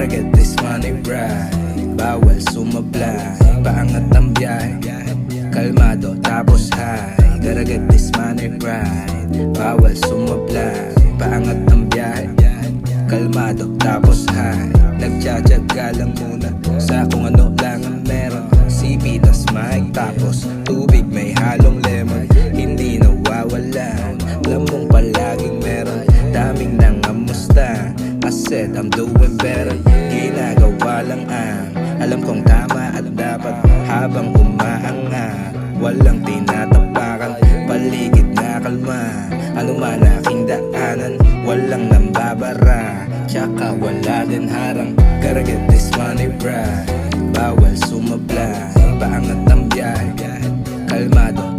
Gotta get this money right. Bawal sumablay, paangat ang biyahe. Kalmado tapos high. Gotta get this money right. Bawal sumablay, paangat ang biyahe. Kalmado tapos high. Nagtsatsaga lang muna sa kung ano lang ang meron. CB tas mic tapos tubig may halong lemon. Hindi nawawalan, alam mong palaging meron. Daming nangamusta, I said I'm doing better. Ginagawa lang ang alam kong tama at dapat. Habang umaangat, walang tinatapakan. Paligid na kalma, ano man aking daanan. Walang nambabara, tsaka wala din harang. Gotta get this money right. Bawal sumablay, paangat ang biyahe. Kalmado